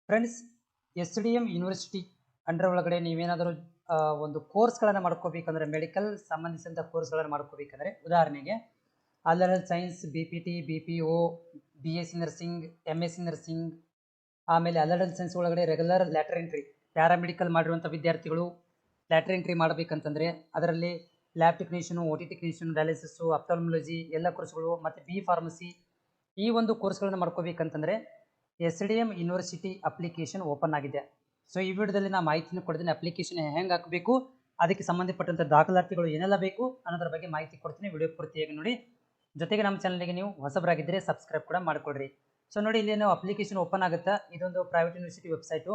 Friends, S D M university under ಒಳಗಡೆ ನೀವೇನಾದರೂ ಒಂದು ಕೋರ್ಸ್ಗಳನ್ನು ಮಾಡ್ಕೋಬೇಕಂದ್ರೆ, ಮೆಡಿಕಲ್ ಸಂಬಂಧಿಸಿದಂಥ ಕೋರ್ಸ್ಗಳನ್ನು ಮಾಡ್ಕೋಬೇಕಂದ್ರೆ, ಉದಾಹರಣೆಗೆ allied science, B P T, B P O, B S C nursing, M S C nursing, ಆಮೇಲೆ ಅಲ್ಲರಲ್ ಸೈನ್ಸ್ ಒಳಗಡೆ ರೆಗ್ಯುಲರ್ ಲ್ಯಾಟರ್ ಎಂಟ್ರಿ ಪ್ಯಾರಾಮೆಡಿಕಲ್ ಮಾಡಿರುವಂಥ ವಿದ್ಯಾರ್ಥಿಗಳು ಲ್ಯಾಟರ್ ಎಂಟ್ರಿ ಮಾಡಬೇಕಂತಂದರೆ ಅದರಲ್ಲಿ lab technician, O T technician, dialysis, ophthalmology ಎಲ್ಲ ಕೋರ್ಸ್ಗಳು ಮತ್ತು B pharmacy ಈ ಒಂದು ಕೋರ್ಸ್ಗಳನ್ನು ಮಾಡ್ಕೋಬೇಕಂತಂದರೆ S D M university application open ಆಗಿದೆ. ಸೊ ಈ ವಿಡಿಯೋದಲ್ಲಿ ನಾನು ಮಾಹಿತಿನ ಕೊಡ್ತೀನಿ. ಅಪ್ಲಿಕೇಶನ್ ಹೆಂಗೆ ಹಾಕಬೇಕು, ಅದಕ್ಕೆ ಸಂಬಂಧಪಟ್ಟಂಥ ದಾಖಲಾತಿಗಳು ಏನೆಲ್ಲ ಬೇಕು ಅನ್ನೋದ್ರ ಬಗ್ಗೆ ಮಾಹಿತಿ ಕೊಡ್ತೀನಿ. ವಿಡಿಯೋ ಪೂರ್ತಿಯಾಗಿ ನೋಡಿ. ಜೊತೆಗೆ ನಮ್ಮ ಚಾನಲ್ಗೆ ನೀವು ಹೊಸಬರಾಗಿದ್ದರೆ ಸಬ್ಸ್ಕ್ರೈಬ್ ಕೂಡ ಮಾಡಿಕೊಡ್ರಿ. ಸೊ ನೋಡಿ, ಇಲ್ಲಿ ನಾವು ಅಪ್ಲಿಕೇಶನ್ ಓಪನ್ ಆಗುತ್ತೆ. ಇದೊಂದು private university website,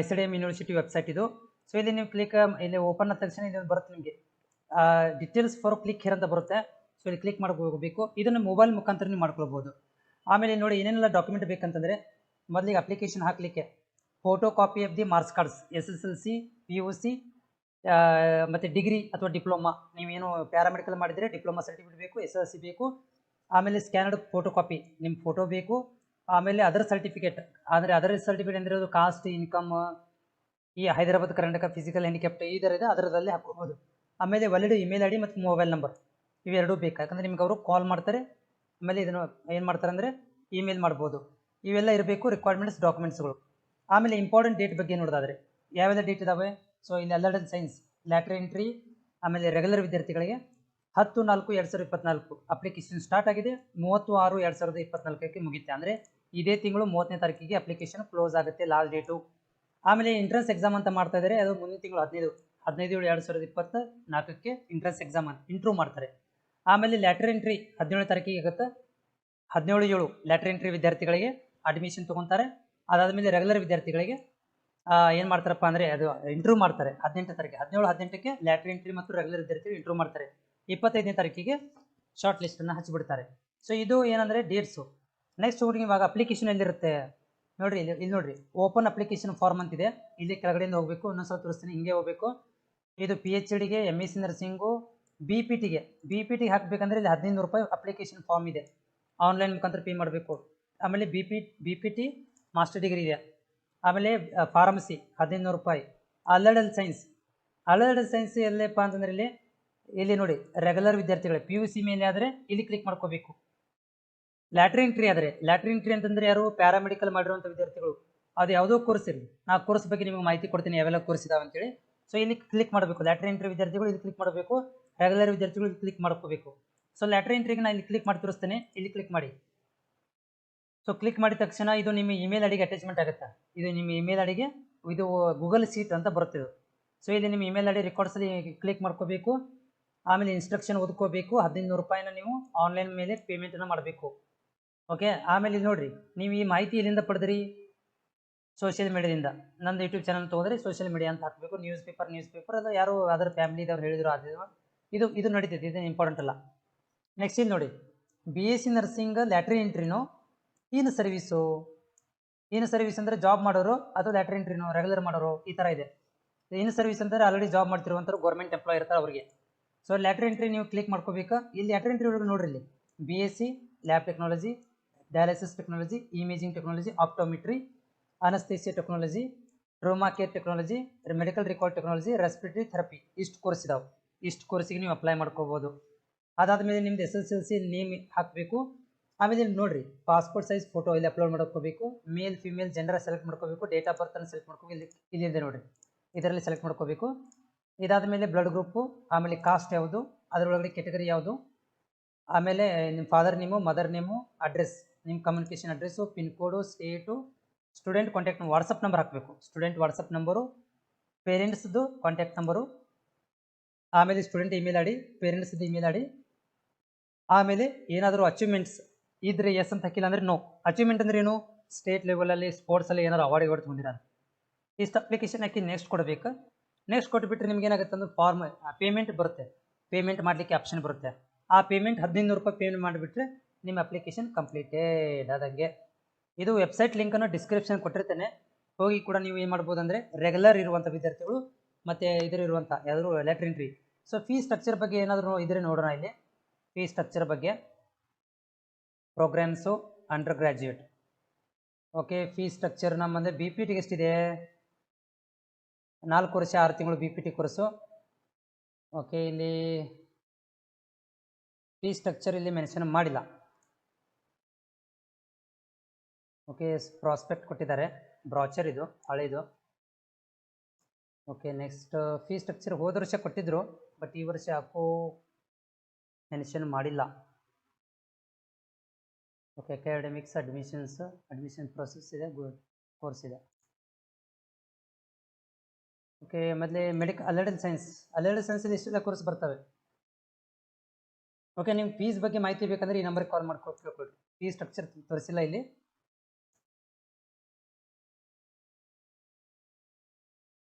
S D M university website ಇದು. ಸೊ ಇಲ್ಲಿ ನೀವು ಇಲ್ಲಿ ಓಪನ್ ಆದ ತಕ್ಷಣ ಇಲ್ಲಿ ಬರುತ್ತೆ ನಿಮಗೆ ಡೀಟೇಲ್ಸ್ ಫಾರ್ ಕ್ಲಿಕ್ ಹೇರ್ ಅಂತ ಬರುತ್ತೆ. ಸೊ ಇಲ್ಲಿ ಕ್ಲಿಕ್ ಮಾಡ್ಕೋಬೇಕು. ಇದನ್ನು ಮೊಬೈಲ್ ಮುಖಾಂತರ ನೀವು ಮಾಡ್ಕೊಳ್ಬೋದು. ಆಮೇಲೆ ನೋಡಿ ಏನೇನೆಲ್ಲ ಡಾಕ್ಯುಮೆಂಟ್ ಬೇಕಂತಂದರೆ, ಮೊದಲಿಗೆ ಅಪ್ಲಿಕೇಶನ್ ಹಾಕಲಿಕ್ಕೆ photo copy of the marks cards, S S L C, P U C ಮತ್ತು ಡಿಗ್ರಿ ಅಥವಾ ಡಿಪ್ಲೊಮಾ, ನೀವೇನು ಪ್ಯಾರಾಮೆಡಿಕಲ್ ಮಾಡಿದರೆ ಡಿಪ್ಲೊಮಾ ಸರ್ಟಿಫಿಕೇಟ್ ಬೇಕು, ಎಸ್ ಎಲ್ ಸಿ ಬೇಕು. ಆಮೇಲೆ ಸ್ಕ್ಯಾನರ್ಡ್ ಫೋಟೋ ಕಾಪಿ ನಿಮ್ಮ ಫೋಟೋ ಬೇಕು. ಆಮೇಲೆ ಅದರ್ ಸರ್ಟಿಫಿಕೇಟ್, ಅಂದರೆ ಅದರ್ ಸರ್ಟಿಫಿಕೇಟ್ ಅಂದರೆ ಅದು ಕಾಸ್ಟ್, ಇನ್ಕಮ್, ಈ ಹೈದರಾಬಾದ್ ಕರ್ನಾಟಕ ಫಿಸಿಕಲ್ ಹ್ಯಾಂಡಿಕ್ಯಾಪ್ಟ್ ಈ ಥರ ಇದೆ, ಅದರದಲ್ಲಿ ಹಾಕೋಬೋದು. ಆಮೇಲೆ ವ್ಯಾಲಿಡ್ ಇಮೇಲ್ ಐ ಡಿ ಮತ್ತು ಮೊಬೈಲ್ ನಂಬರ್ ಇವೆರಡೂ ಬೇಕು. ಯಾಕಂದರೆ ನಿಮ್ಗೆ ಅವರು ಕಾಲ್ ಮಾಡ್ತಾರೆ, ಆಮೇಲೆ ಇದನ್ನು ಏನು ಮಾಡ್ತಾರೆ ಅಂದರೆ ಇಮೇಲ್ ಮಾಡ್ಬೋದು. ಇವೆಲ್ಲ ಇರಬೇಕು ರಿಕ್ವೈರ್ಮೆಂಟ್ಸ್ ಡಾಕ್ಯುಮೆಂಟ್ಸ್ಗಳು. ಆಮೇಲೆ ಇಂಪಾರ್ಟೆಂಟ್ ಡೇಟ್ ಬಗ್ಗೆ ನೋಡೋದಾದರೆ ಯಾವೆಲ್ಲ ಡೇಟ್ ಇದ್ದಾವೆ. ಸೊ ಇಲ್ಲಿ ಅಲ್ಲರಲ್ ಸೈನ್ಸ್ ಲ್ಯಾಟರ್ ಎಂಟ್ರಿ, ಆಮೇಲೆ ರೆಗ್ಯುಲರ್ ವಿದ್ಯಾರ್ಥಿಗಳಿಗೆ 10/4/2024 ಅಪ್ಲಿಕೇಶನ್ ಸ್ಟಾರ್ಟ್ ಆಗಿದೆ. 30/6/2024 ಮುಗಿಯುತ್ತೆ. ಅಂದರೆ ಇದೇ ತಿಂಗಳು 30ನೇ ತಾರೀಕಿಗೆ ಅಪ್ಲಿಕೇಶನ್ ಕ್ಲೋಸ್ ಆಗುತ್ತೆ, ಲಾಸ್ಟ್ ಡೇಟು. ಆಮೇಲೆ ಎಂಟ್ರೆನ್ಸ್ ಎಕ್ಸಾಮ್ ಅಂತ ಮಾಡ್ತಾ ಇದ್ದಾರೆ, ಅದು ಮುಂದಿನ ತಿಂಗಳು 15/7/2024 ಎಂಟ್ರೆನ್ಸ್ ಎಕ್ಸಾಮ್ ಇಂಟ್ರೂ ಮಾಡ್ತಾರೆ. ಆಮೇಲೆ ಲ್ಯಾಟರ್ ಎಂಟ್ರಿ 17ನೇ ತಾರೀಕಿಗೆ ಆಗುತ್ತೆ. 17/7 ಲ್ಯಾಟರ್ ಎಂಟ್ರಿ ವಿದ್ಯಾರ್ಥಿಗಳಿಗೆ ಅಡ್ಮಿಷನ್ ತೊಗೊತಾರೆ. ಅದಾದಮೇಲೆ ರೆಗ್ಯುಲರ್ ವಿದ್ಯಾರ್ಥಿಗಳಿಗೆ ಏನು ಮಾಡ್ತಾರಪ್ಪ ಅಂದರೆ ಅದು ಇಂಟ್ರೂ ಮಾಡ್ತಾರೆ 18ನೇ ತಾರೀಕು. 17/18ಕ್ಕೆ ಲ್ಯಾಟರ್ ಎಂಟ್ರಿ ಮತ್ತು ರೆಗ್ಯುಲರ್ ವಿದ್ಯಾರ್ಥಿಗಳು ಇಂಟ್ರೂ ಮಾಡ್ತಾರೆ. 25ನೇ ತಾರೀಕಿಗೆ ಶಾರ್ಟ್ ಲಿಸ್ಟನ್ನು ಹಚ್ಚಿಬಿಡ್ತಾರೆ. ಸೊ ಇದು ಏನಂದರೆ ಡೇಟ್ಸು. ನೆಕ್ಸ್ಟ್ ಹುಡುಗಿ ಇವಾಗ ಅಪ್ಲಿಕೇಶನ್ ಎಲ್ಲಿರುತ್ತೆ ನೋಡಿರಿ, ಇಲ್ಲಿ ನೋಡಿರಿ, ಓಪನ್ ಅಪ್ಲಿಕೇಶನ್ ಫಾರ್ಮ್ ಅಂತಿದೆ. ಇಲ್ಲಿ ಕೆಳಗಡೆಯಿಂದ ಹೋಗಬೇಕು. ಇನ್ನೊಂದ್ಸಲ ತೋರಿಸ್ತೀನಿ, ಹಿಂಗೆ ಹೋಗಬೇಕು. ಇದು ಪಿ ಎಚ್ ಡಿಗೆ, M S C nursing, B P ಟಿಗೆ ಹಾಕಬೇಕಂದ್ರೆ ಇಲ್ಲಿ 1500 ರೂಪಾಯಿ ಅಪ್ಲಿಕೇಶನ್ ಫಾರ್ಮ್ ಇದೆ, ಆನ್ಲೈನ್ ಮುಖಾಂತರ ಪೇ ಮಾಡಬೇಕು. ಆಮೇಲೆ B P T master degree ಇದೆ. ಆಮೇಲೆ ಫಾರ್ಮಸಿ 1500 ರೂಪಾಯಿ. ಅಲ್ಲರಲ್ ಸೈನ್ಸ್ ಎಲ್ಲಪ್ಪ ಅಂತಂದರೆ ಇಲ್ಲಿ ನೋಡಿ, ರೆಗ್ಯುಲರ್ ವಿದ್ಯಾರ್ಥಿಗಳು ಪಿ ಯು ಸಿ ಮೇಲೆ ಆದರೆ ಇಲ್ಲಿ ಕ್ಲಿಕ್ ಮಾಡ್ಕೋಬೇಕು. ಲ್ಯಾಟರ್ ಎಂಟ್ರಿ ಅಂತಂದರೆ ಯಾರು ಪ್ಯಾರಾಮೆಡಿಕಲ್ ಮಾಡಿರುವಂಥ ವಿದ್ಯಾರ್ಥಿಗಳು, ಅದು ಯಾವುದೋ ಕೋರ್ಸ್ ಇರಲಿ, ಆ ಕೋರ್ಸ್ ಬಗ್ಗೆ ನಿಮಗೆ ಮಾಹಿತಿ ಕೊಡ್ತೀನಿ ಯಾವೆಲ್ಲ ಕೋರ್ಸ್ ಇದಾವೆ ಅಂತೇಳಿ. ಸೊ ಇಲ್ಲಿ ಕ್ಲಿಕ್ ಮಾಡಬೇಕು. ಲ್ಯಾಟರ್ ಎಂಟ್ರಿ ವಿದ್ಯಾರ್ಥಿಗಳು ಇಲ್ಲಿ ಕ್ಲಿಕ್ ಮಾಡಬೇಕು, ರೆಗ್ಯುಲರ್ ವಿದ್ಯಾರ್ಥಿಗಳು ಇಲ್ಲಿ ಕ್ಲಿಕ್ ಮಾಡ್ಕೋಬೇಕು. ಸೊ ಲ್ಯಾಟರ್ ಎಂಟ್ರಿಗೆ ನಾನು ಇಲ್ಲಿ ಕ್ಲಿಕ್ ಮಾಡಿ ತೋರಿಸ್ತೇನೆ. ಇಲ್ಲಿ ಕ್ಲಿಕ್ ಮಾಡಿ. ಸೊ ಕ್ಲಿಕ್ ಮಾಡಿದ ತಕ್ಷಣ ಇದು ನಿಮ್ಮ ಇಮೇಲ್ ಐಡಿಗೆ ಅಟ್ಯಾಚ್ಮೆಂಟ್ ಆಗುತ್ತೆ. ಇದು ನಿಮ್ಮ ಇಮೇಲ್ ಐಡಿಗೆ, ಇದು ಗೂಗಲ್ ಶೀಟ್ ಅಂತ ಬರುತ್ತೆ ಇದು. ಸೊ ಇಲ್ಲಿ ನಿಮ್ಮ ಇಮೇಲ್ ಐಡಿ ರೆಕಾರ್ಡ್ಸಲ್ಲಿ ಕ್ಲಿಕ್ ಮಾಡ್ಕೋಬೇಕು. ಆಮೇಲೆ ಇನ್ಸ್ಟ್ರಕ್ಷನ್ ಓದ್ಕೋಬೇಕು. 1500 ರೂಪಾಯಿನ ನೀವು ಆನ್ಲೈನ್ ಮೇಲೆ ಪೇಮೆಂಟನ್ನು ಮಾಡಬೇಕು. ಓಕೆ. ಆಮೇಲೆ ಇಲ್ಲಿ ನೋಡಿರಿ, ನೀವು ಈ ಮಾಹಿತಿ ಎಲ್ಲಿಂದ ಪಡೆದ್ರಿ? ಸೋಷಿಯಲ್ ಮೀಡಿಯಾದಿಂದ. ನಂದು ಯೂಟ್ಯೂಬ್ ಚಾನಲ್ ತೊಗೊಂಡ್ರೆ ಸೋಷಿಯಲ್ ಮೀಡಿಯಾ ಅಂತ ಹಾಕಬೇಕು. ನ್ಯೂಸ್ ಪೇಪರ್ ಅದು ಯಾರು ಅದರ ಫ್ಯಾಮಿಲಿದವ್ರು ಹೇಳಿದ್ರು ಅದು ಇದು ನಡೀತೈತೆ, ಇದು ಇಂಪಾರ್ಟೆಂಟ್ ಅಲ್ಲ. ನೆಕ್ಸ್ಟ್ ಇಲ್ಲಿ ನೋಡಿ, B S C nursing later ಎಂಟ್ರಿನೋ ಏನು ಸರ್ವಿಸ್ ಅಂದರೆ ಜಾಬ್ ಮಾಡೋರು, ಅಥವಾ ಲ್ಯಾಟರ್ ಎಂಟ್ರಿನೋ ರೆಗ್ಯುಲರ್ ಮಾಡೋರು, ಈ ಥರ ಇದೆ. ಏನು ಸರ್ವಿಸ್ ಅಂದರೆ ಆಲ್ರೆಡಿ ಜಾಬ್ ಮಾಡ್ತಿರುವಂಥವ್ರು, ಗೌರ್ಮೆಂಟ್ ಎಂಪ್ಲಾಯ್ ಇರ್ತಾರೆ ಅವರಿಗೆ. ಸೊ ಲ್ಯಾಟರ್ ಎಂಟ್ರಿ ನೀವು ಕ್ಲಿಕ್ ಮಾಡ್ಕೋಬೇಕು. ಇಲ್ಲಿ ಲ್ಯಾಟರ್ ಎಂಟ್ರಿ ಒಳಗೆ ನೋಡ್ರಿ, ಇಲ್ಲಿ B S C lab technology, dialysis technology, imaging technology, optometry, anaesthesia technology, trauma care technology, medical record technology, respiratory therapy, ಇಷ್ಟು ಕೋರ್ಸ್ ಇದಾವೆ. ಇಷ್ಟು ಕೋರ್ಸಿಗೆ ನೀವು ಅಪ್ಲೈ ಮಾಡ್ಕೋಬೋದು. ಅದಾದಮೇಲೆ ನಿಮ್ದು S S L C name ಹಾಕಬೇಕು. ಆಮೇಲೆ ನೋಡಿರಿ, ಪಾಸ್ಪೋರ್ಟ್ ಸೈಜ್ ಫೋಟೋ ಇಲ್ಲಿ ಅಪ್ಲೋಡ್ ಮಾಡ್ಕೋಬೇಕು. ಮೇಲ್ ಫಿಮೇಲ್ ಜೆಂಡರ್ ಸೆಲೆಕ್ಟ್ ಮಾಡ್ಕೋಬೇಕು. ಡೇಟ್ ಆಫ್ ಬರ್ತನ್ನು ಸೆಲೆಕ್ಟ್ ಮಾಡ್ಕೋಬೇಕು. ಇಲ್ಲಿದೆ ನೋಡಿರಿ, ಇದರಲ್ಲಿ ಸೆಲೆಕ್ಟ್ ಮಾಡ್ಕೋಬೇಕು. ಇದಾದ ಮೇಲೆ ಬ್ಲಡ್ ಗ್ರೂಪು, ಆಮೇಲೆ ಕಾಸ್ಟ್ ಯಾವುದು, ಅದರೊಳಗಡೆ ಕೆಟಗರಿ ಯಾವುದು, ಆಮೇಲೆ ನಿಮ್ಮ father name, mother name, address, ನಿಮ್ಮ communication address, pin code, state, student contact WhatsApp number ಹಾಕಬೇಕು. ಸ್ಟೂಡೆಂಟ್ ವಾಟ್ಸಪ್ ನಂಬರು, ಪೇರೆಂಟ್ಸ್ದು ಕಾಂಟ್ಯಾಕ್ಟ್ ನಂಬರು, ಆಮೇಲೆ ಸ್ಟೂಡೆಂಟ್ ಇಮೇಲ್ ಐ ಡಿ, ಪೇರೆಂಟ್ಸ್ದು ಇಮೇಲ್ ಐ ಡಿ. ಆಮೇಲೆ ಏನಾದರೂ ಅಚೀವ್ಮೆಂಟ್ಸ್ ಇದ್ರೆ ಎಸ್ ಅಂತ ಹಾಕಿಲ್ಲ ಅಂದರೆ ನೋ. ಅಚೀವ್ಮೆಂಟ್ ಅಂದ್ರೆ ಏನು? ಸ್ಟೇಟ್ ಲೆವೆಲಲ್ಲಿ ಸ್ಪೋರ್ಟ್ಸಲ್ಲಿ ಏನಾದ್ರು ಅವಾರ್ಡ್ ತೊಗೊಂಡಿರ ಇಷ್ಟು ಅಪ್ಲಿಕೇಶನ್ ಹಾಕಿ ನೆಕ್ಸ್ಟ್ ಕೊಡಬೇಕು. ನೆಕ್ಸ್ಟ್ ಕೊಟ್ಬಿಟ್ರೆ ನಿಮ್ಗೆ ಏನಾಗುತ್ತೆ ಅಂದ್ರೆ ಫಾರ್ಮ್ ಪೇಮೆಂಟ್ ಬರುತ್ತೆ. ಪೇಮೆಂಟ್ ಮಾಡಲಿಕ್ಕೆ ಆಪ್ಷನ್ ಬರುತ್ತೆ. ಆ ಪೇಮೆಂಟ್ 1500 ರೂಪಾಯಿ ಪೇಮೆಂಟ್ ಮಾಡಿಬಿಟ್ರೆ ನಿಮ್ಮ ಅಪ್ಲಿಕೇಶನ್ ಕಂಪ್ಲೀಟೆಡ್ ಆದಂಗೆ. ಇದು ವೆಬ್ಸೈಟ್ ಲಿಂಕನ್ನು ಡಿಸ್ಕ್ರಿಪ್ಷನ್ ಕೊಟ್ಟಿರ್ತೇನೆ, ಹೋಗಿ ಕೂಡ ನೀವು ಏನು ಮಾಡ್ಬೋದು ಅಂದರೆ ರೆಗ್ಯುಲರ್ ಇರುವಂಥ ವಿದ್ಯಾರ್ಥಿಗಳು ಮತ್ತು ಇದರಿರುವಂಥ ಯಾವ್ದಾದ್ರು letter entry. So fee structure ಬಗ್ಗೆ ಏನಾದರೂ ಇದ್ರೆ ನೋಡೋಣ. ಇಲ್ಲಿ ಫೀ ಸ್ಟ್ರಕ್ಚರ್ ಬಗ್ಗೆ, programmes, undergraduate okay, fee structure ನಮ್ಮಂದ್ರೆ ಬಿ ಪಿ ಟಿಗೆ ಎಷ್ಟಿದೆ? 4 ವರ್ಷ 6 ತಿಂಗಳು B P T course. Okay, ಇಲ್ಲಿ ಫೀ ಸ್ಟ್ರಕ್ಚರ್ ಇಲ್ಲಿ ಮೆನ್ಷನ್ ಮಾಡಿಲ್ಲ. ಓಕೆ, ಪ್ರಾಸ್ಪೆಕ್ಟ್ ಕೊಟ್ಟಿದ್ದಾರೆ, ಬ್ರಾಚರ್ ಇದು ಹಳೆಯದು. ಓಕೆ, ನೆಕ್ಸ್ಟ್ ಫೀ ಸ್ಟ್ರಕ್ಚರ್ ಹೋದ ವರ್ಷ ಕೊಟ್ಟಿದ್ರು, ಬಟ್ ಈ ವರ್ಷ ಯಾಕೋ ಮೆನ್ಷನ್ ಮಾಡಿಲ್ಲ. ಓಕೆ, ಅಕಾಡೆಮಿಕ್ಸ್ ಅಡ್ಮಿಷನ್ ಪ್ರೊಸೆಸ್ ಇದೆ, ಕೋರ್ಸ್ ಇದೆ. ಓಕೆ, ಮೊದಲೇ ಅಲೈಡ್ ಸೈನ್ಸಲ್ಲಿ ಇಷ್ಟೆಲ್ಲ ಕೋರ್ಸ್ ಬರ್ತವೆ. ಓಕೆ, ನಿಮ್ಗೆ ಫೀಸ್ ಬಗ್ಗೆ ಮಾಹಿತಿ ಬೇಕಂದ್ರೆ ಈ ನಂಬರ್ಗೆ ಕಾಲ್ ಮಾಡ್ಕೊಂಡು ಕೇಳ್ಕೊಳ್ರಿ. ಫೀಸ್ ಸ್ಟ್ರಕ್ಚರ್ ತೋರಿಸಿಲ್ಲ ಇಲ್ಲಿ.